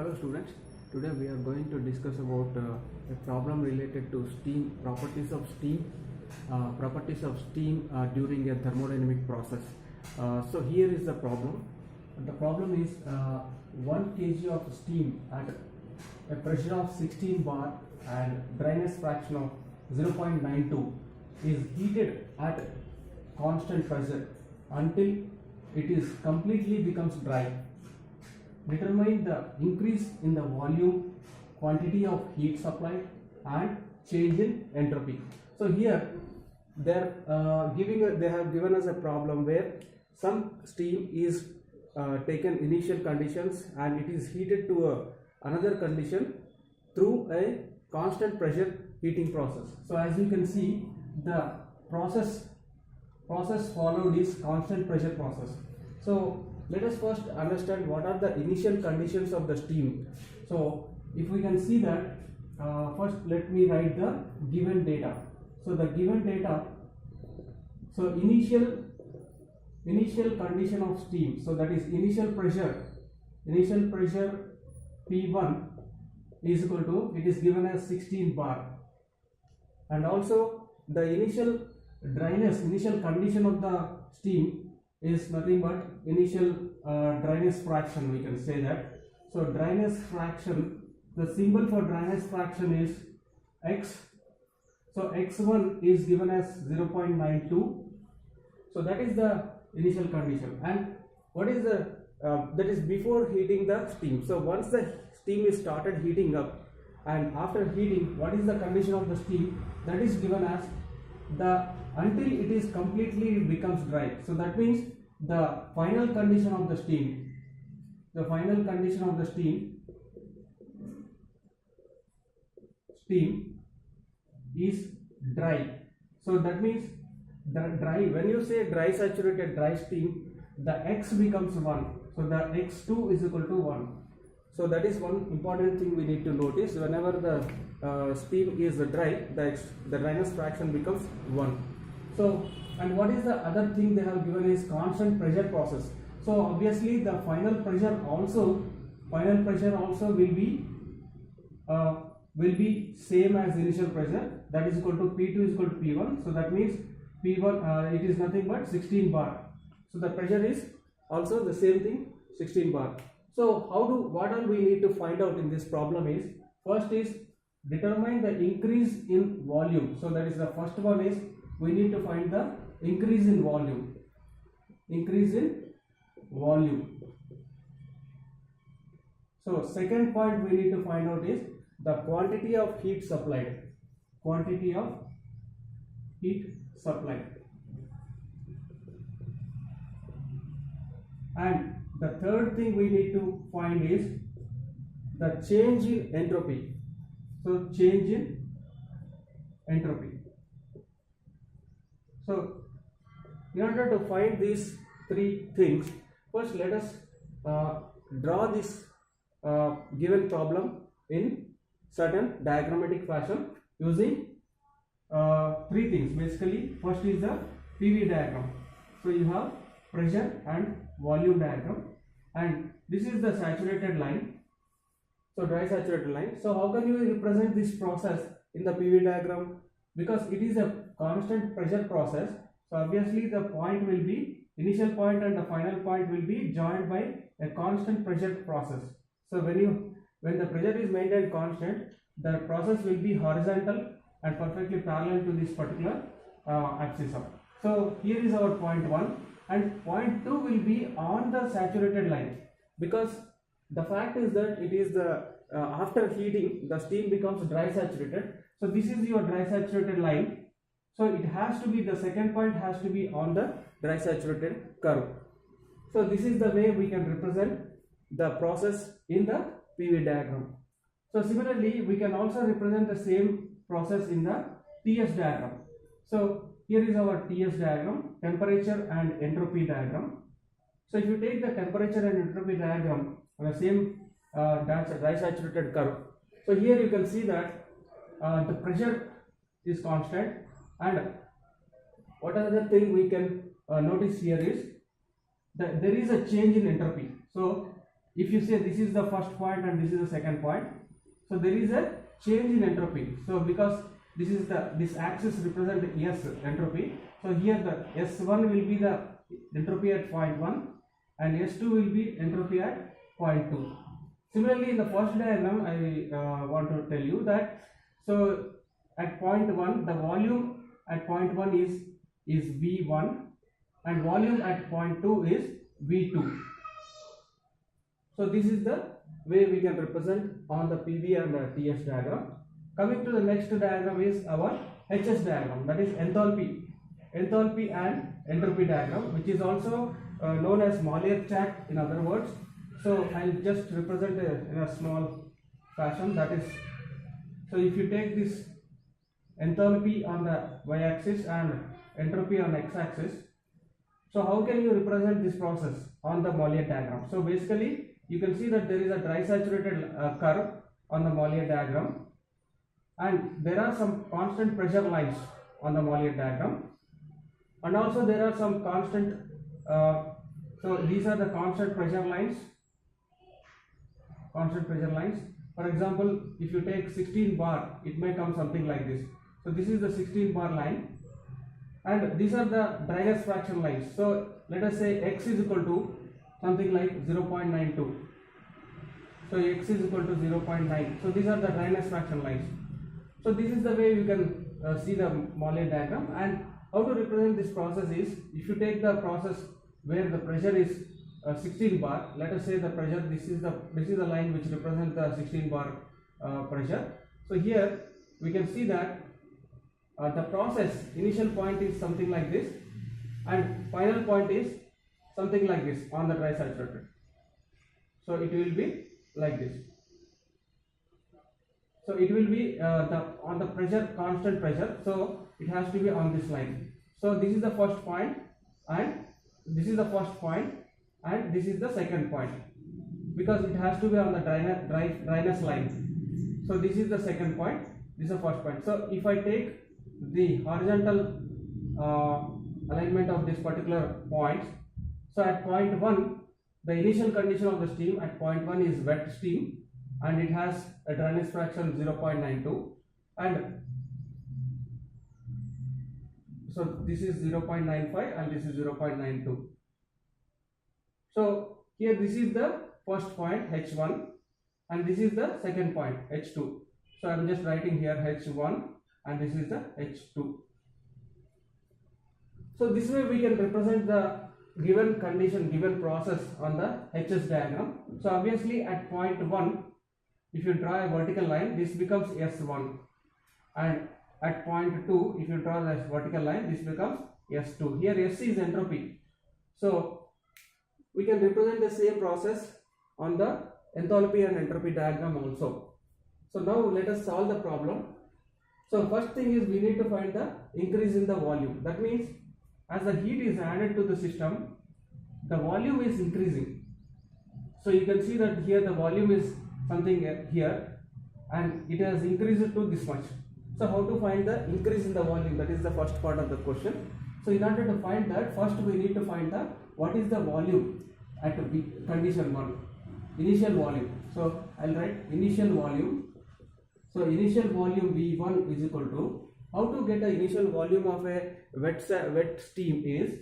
Hello students, today we are going to discuss about a problem related to steam, properties of steam during a thermodynamic process. So here is the problem. The problem is 1 kg of steam at a pressure of 16 bar and dryness fraction of 0.92 is heated at constant pressure until it is completely becomes dry. Determine the increase in the volume, quantity of heat supplied and change in entropy. So here they have given us a problem where some steam is taken initial conditions and it is heated to another condition through a constant pressure heating process. So as you can see, the process followed is constant pressure process. So let us first understand what are the initial conditions of the steam. So if we can see that, first let me write the given data. So the given data, so initial condition of steam, so that is initial pressure P1 is equal to, it is given as 16 bar, and also the initial condition of the steam is nothing but initial dryness fraction, we can say that. So dryness fraction, the symbol for dryness fraction is X. So X1 is given as 0.92. So that is the initial condition. And what is the that is before heating the steam. So once the steam is started heating up, and after heating, what is the condition of the steam? That is given as until it is completely becomes dry. So that means the final condition of the steam, is dry. So that means the dry, when you say dry saturated dry steam, the X becomes 1. So the X2 is equal to 1. So that is one important thing we need to notice. Whenever the steam is dry, the dryness fraction becomes 1. So, and what is the other thing they have given is constant pressure process. So obviously the final pressure also will be same as initial pressure, that is equal to P2 is equal to P1. So that means P1 it is nothing but 16 bar. So the pressure is also the same thing, 16 bar. So what all we need to find out in this problem is, first is determine the increase in volume. So that is the first one is we need to find the increase in volume. So second point we need to find out is the quantity of heat supplied. And the third thing we need to find is the change in entropy. So change in entropy. So in order to find these three things, first let us draw this given problem in certain diagrammatic fashion using three things. Basically, first is the PV diagram. So you have pressure and volume diagram, and this is the saturated line, so dry saturated line. So how can you represent this process in the PV diagram? Because it is a constant pressure process, so obviously the point will be, initial point and the final point will be joined by a constant pressure process. So when the pressure is maintained constant, the process will be horizontal and perfectly parallel to this particular axis. So here is our point 1, and point 2 will be on the saturated line, because the fact is that it is the after heating the steam becomes dry saturated. So this is your dry saturated line. So it has to be, the second point has to be on the dry saturated curve. So this is the way we can represent the process in the PV diagram. So similarly, we can also represent the same process in the TS diagram. So here is our TS diagram, temperature and entropy diagram. So if you take the temperature and entropy diagram on the same dry saturated curve, so here you can see that the pressure is constant, and what other thing we can notice here is that there is a change in entropy. So if you say this is the first point and this is the second point, so there is a change in entropy. So because this axis represent S entropy, so here the S1 will be the entropy at point 1 and S2 will be entropy at point 2. Similarly, in the first diagram, I want to tell you that, so at point 1, the volume at point 1 is V1 and volume at point 2 is V2. So this is the way we can represent on the PV and TS diagram. Coming to the next diagram is our HS diagram, that is enthalpy and entropy diagram, which is also known as Maillard chart in other words. So I'll just represent in a small fashion, that is, so if you take this enthalpy on the y-axis and entropy on x-axis, so how can you represent this process on the Maillard diagram? So basically you can see that there is a dry saturated curve on the Maillard diagram, and there are some constant pressure lines on the Maillard diagram, and also there are some constant so these are the constant pressure lines. For example, if you take 16 bar, it may come something like this. So this is the 16 bar line, and these are the dryness fraction lines. So let us say x is equal to something like 0.92. So x is equal to 0.9. So these are the dryness fraction lines. So this is the way you can see the Maillard diagram. And how to represent this process is, if you take the process where the pressure is 16 bar, let us say the pressure, this is the line which represents the 16 bar pressure. So here we can see that the process initial point is something like this and final point is something like this on the dry saturated. So it will be like this. So it will be on the pressure, constant pressure, so it has to be on this line. So this is the first point and this is the first point and this is the second point, because it has to be on the dryness line. So this is the second point, this is the first point. So if I take the horizontal alignment of this particular point, so at point 1, the initial condition of the steam at point 1 is wet steam and it has a dryness fraction 0.92, and so this is 0.95 and this is 0.92. So here this is the first point H1 and this is the second point H2. So I am just writing here H1 and this is the H2. So this way we can represent the given condition, given process on the HS diagram. So obviously at point 1, if you draw a vertical line, this becomes S1, and at point 2, if you draw the vertical line, this becomes S2. Here S is entropy. So we can represent the same process on the enthalpy and entropy diagram also. So now let us solve the problem. So first thing is we need to find the increase in the volume. That means as the heat is added to the system, the volume is increasing. So you can see that here the volume is something here and it has increased to this much. So how to find the increase in the volume? That is the first part of the question. So in order to find that, first we need to find the what is the volume at condition 1, initial volume. So I'll write initial volume. So initial volume V1 is equal to, how to get the initial volume of a wet steam is,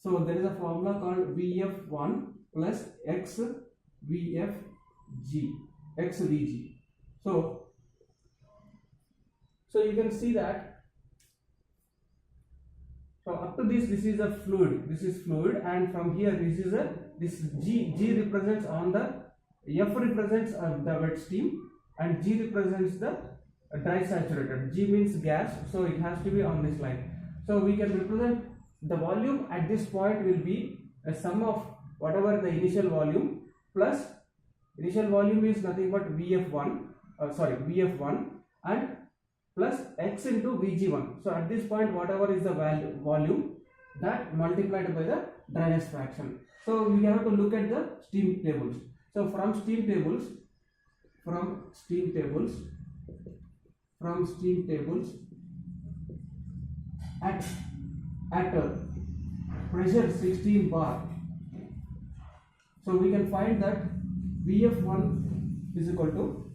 so there is a formula called VF1 plus XVFG, XVG. So you can see that, so up to this is a fluid, this is fluid, and from here this G represents on the, F represents the wet steam and G represents the dry saturated. G means gas, so it has to be on this line. So we can represent the volume at this point will be a sum of whatever the initial volume plus initial volume is nothing but VF1 and plus X into Vg1. So at this point whatever is the volume, that multiplied by the dryness fraction. So we have to look at the steam tables. So from steam tables at pressure 16 bar, so we can find that Vf1 is equal to,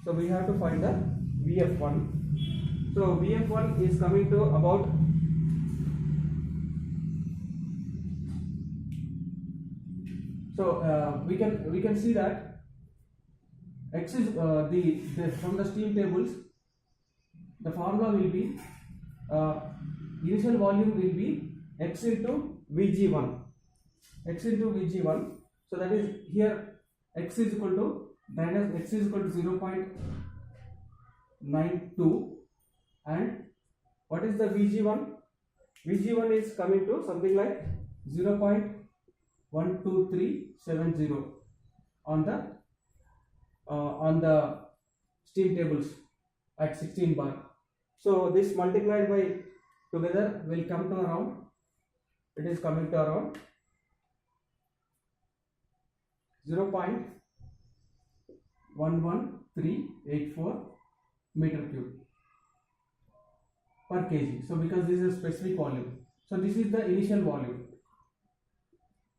so we have to find the Vf1. So Vf1 is coming to about, so we can see that x is from the steam tables, the formula will be initial volume will be x into Vg1, so that is here x is equal to 0.92, and what is the Vg1? Vg1 is coming to something like 0.12370 on the steam tables at 16 bar. So this multiplied by together will come to around, it is coming to around 0.11384 meter cube per kg. So because this is a specific volume, so this is the initial volume.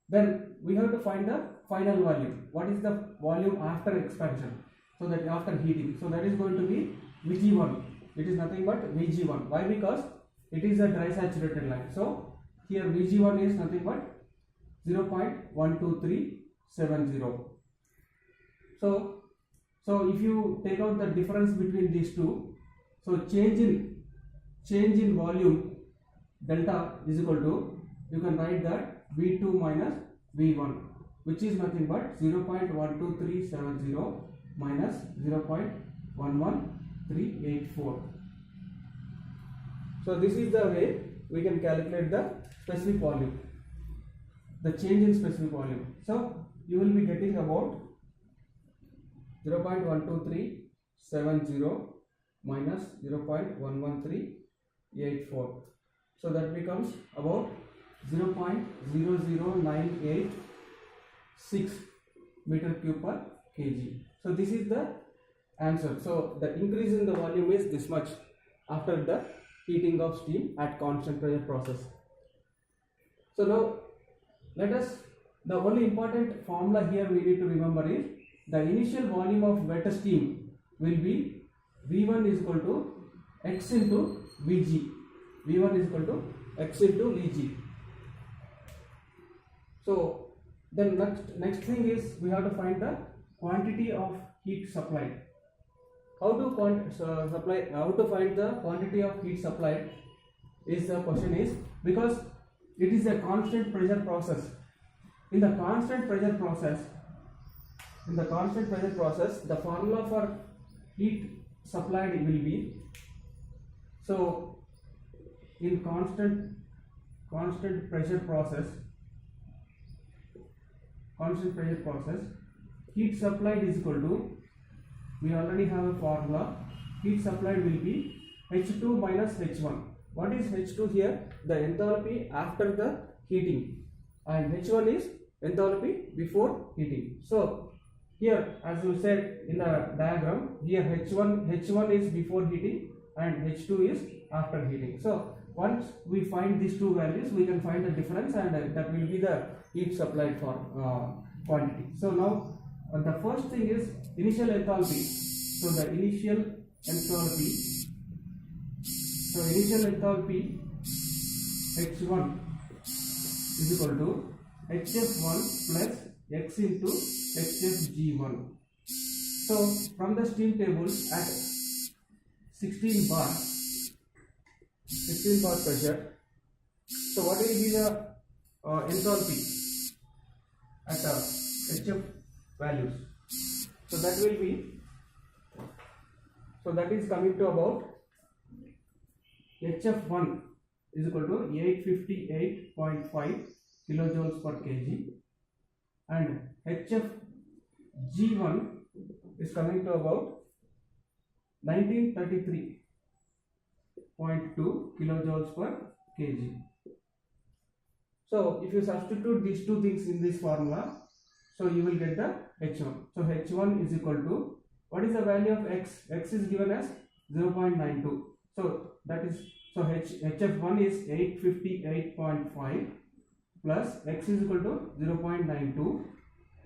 Then we have to find the final volume. What is the volume after expansion? So that after heating, so that is going to be Vg1. It is nothing but Vg1. Why? Because it is a dry saturated line. So here Vg1 is nothing but 0.12370. So if you take out the difference between these two, so change in volume delta is equal to, you can write that V2 minus V1, which is nothing but 0.12370 minus 0.11384. So this is the way we can calculate the specific volume, the change in specific volume. So you will be getting about 0.12370 minus 0.11384. So that becomes about 0.00986 meter cube per kg. So this is the answer. So the increase in the volume is this much after the heating of steam at constant pressure process. So now the only important formula here we need to remember is the initial volume of wet steam will be V1 is equal to x into Vg. V1 is equal to x into Vg. So then next thing is we have to find the quantity of heat supplied. How to find the quantity of heat supplied is the question is, because it is a constant pressure process. In the constant pressure process, the formula for heat supplied will be, so in constant pressure process, heat supplied is equal to, we already have a formula, heat supplied will be H2 minus H1. What is H2 here? The enthalpy after the heating, and H1 is enthalpy before heating. So here, as you said in the diagram, here H1 is before heating and H2 is after heating. So once we find these two values, we can find the difference, and that will be the heat supplied for quantity. So now the first thing is initial enthalpy. So the initial enthalpy H1 is equal to HF1 plus x into HFG1. So from the steam tables at 16 bar pressure, so what will be the enthalpy at HF values? So that will be, so that is coming to about HF1 is equal to 858.5 kilojoules per kg, and HFG1 is coming to about 1933.2 kilojoules per kg. So if you substitute these two things in this formula, so you will get the H1. So H1 is equal to, what is the value of x? X is given as 0.92. So that is, so HF1 is 858.5 plus x is equal to 0.92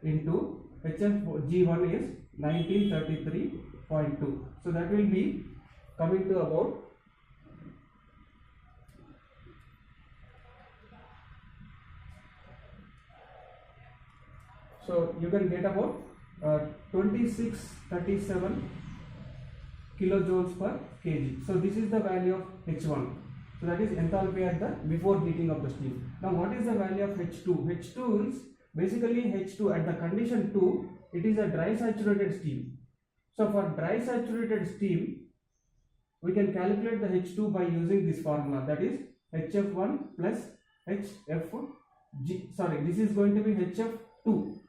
into HFG1 is 1933.2. So that will be coming to about so you can get about 2637 kilojoules per kg. So this is the value of H1. So that is enthalpy at the before heating of the steam. Now what is the value of H2? H2 is basically H2 at the condition 2, it is a dry saturated steam. So for dry saturated steam, we can calculate the H2 by using this formula, that is HF1 plus HFG, sorry, this is going to be HF2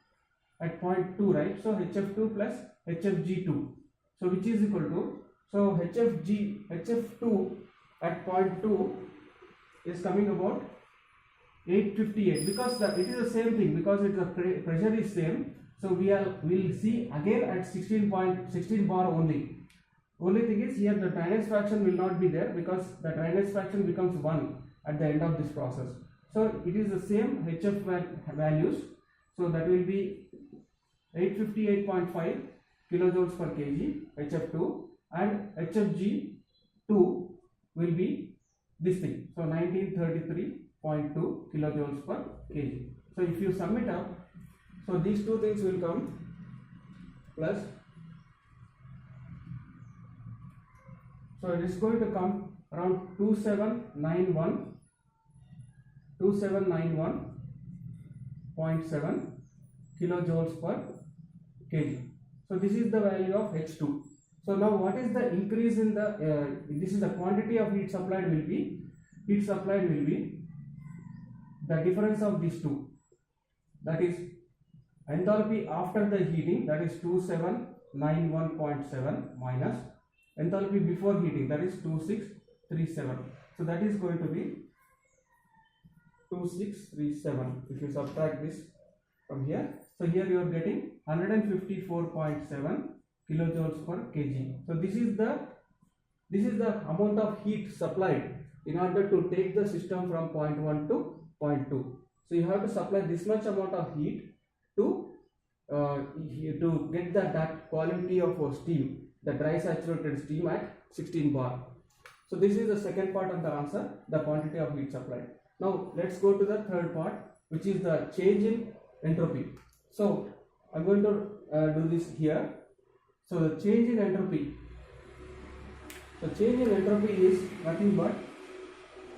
at point 2, right? So HF2 plus HFG2, so which is equal to, so HF2 at point 2 is coming about 858, because it is the same thing, because the pressure is same. So we'll see again at 16 bar only. Only thing is here the dryness fraction will not be there, because the dryness fraction becomes 1 at the end of this process. So it is the same HF values. So that will be 858.5 kilojoules per kg HF2, and HFG2 will be this thing. So 1933.2 kilojoules per kg. So if you sum it up, so these two things will come plus, so it is going to come around 2791.7 kilojoules per kg. So this is the value of H2. So now what is the increase in the this is the quantity of heat supplied will be the difference of these two, that is enthalpy after the heating, that is 2791.7 minus enthalpy before heating, that is 2637. So that is going to be 2637 if you subtract this from here. So here you are getting 154.7 kilojoules per kg. So this is the amount of heat supplied in order to take the system from point 1 to point 2. So you have to supply this much amount of heat to get that quality of steam, the dry saturated steam at 16 bar. So this is the second part of the answer, the quantity of heat supplied. Now let's go to the third part, which is the change in entropy. So I'm going to do this here. So the change in entropy. The change in entropy is nothing but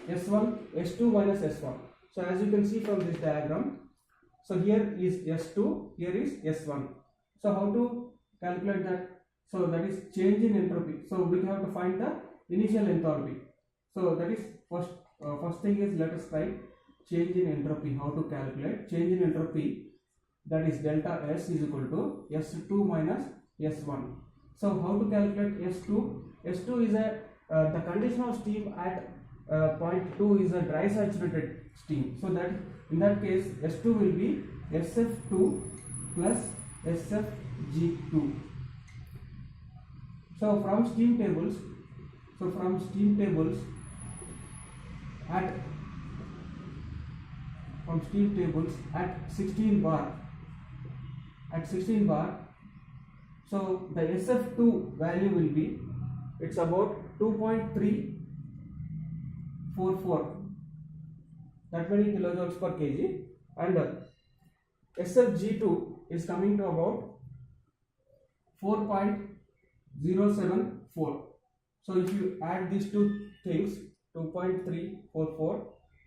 S2 minus S1. So as you can see from this diagram, so here is S2, here is S1. So how to calculate that? So that is change in entropy. So we have to find the initial enthalpy. So that is first thing is, let us write change in entropy. How to calculate change in entropy? That is delta S is equal to S2 minus S1. So how to calculate S2? S2 is the condition of steam at point 2 is a dry saturated steam. So that in that case S2 will be SF2 plus SFG2. So from steam tables at 16 bar, so the SF2 value will be, it's about 2.344, that many kilojoules per kg, and SFG2 is coming to about 4.074. So if you add these two things, 2.344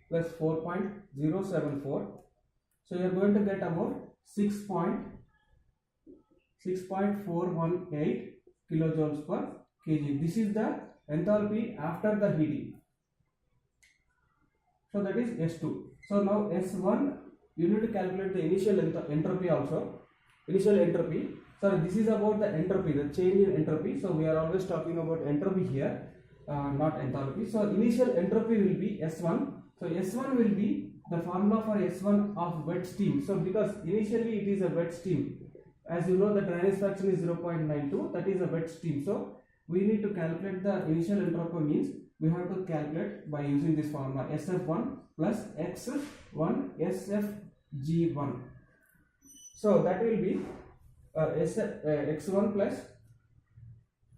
plus 4.074, so you are going to get about 6.418 kilojoules per kg. This is the enthalpy after the heating. So that is S2. So now S1, you need to calculate the initial entropy also. Initial entropy. So this is about the entropy, the change in entropy. So we are always talking about entropy here, not enthalpy. So initial entropy will be S1. So S1 will be the formula for S1 of wet steam. So because initially it is a wet steam, as you know the dryness fraction is 0.92, that is a wet steam. So we need to calculate the initial entropy, means we have to calculate by using this formula SF1 plus X1 SFG1. So that will be x1 plus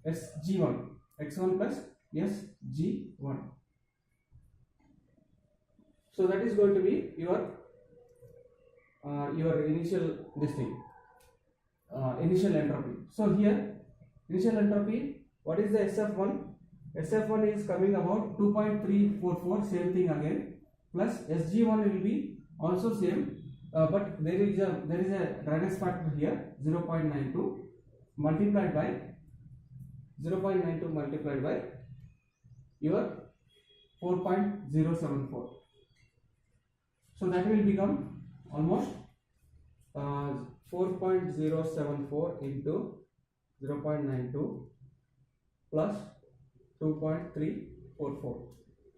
sg1, x1 plus sg1. So that is going to be your initial this thing, initial entropy. So here initial entropy, what is the SF1? SF1 is coming about 2.344, same thing again, plus SG1 will be also same, but there is a dryness factor here 0.92 multiplied by your 4.074. So that will become almost 4.074 into 0.92 plus 2.344.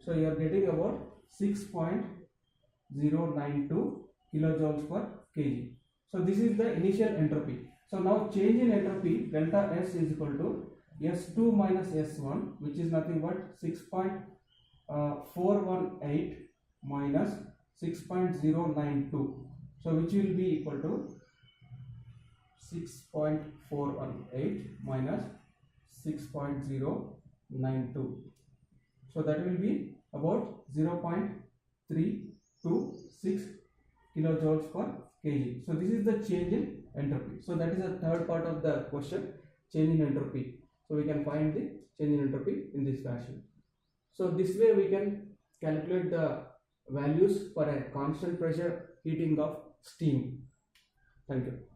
So you are getting about 6.092 kilojoules per kg. So this is the initial entropy. So now change in entropy, delta S is equal to S2 minus S1, which is nothing but 6.418 minus 6.092. So which will be equal to 6.418 minus 6.092. So that will be about 0.326 kilojoules per kg. So this is the change in entropy. So that is the third part of the question, change in entropy. So we can find the change in entropy in this fashion. So this way we can calculate the values for a constant pressure heating of steam. Thank you.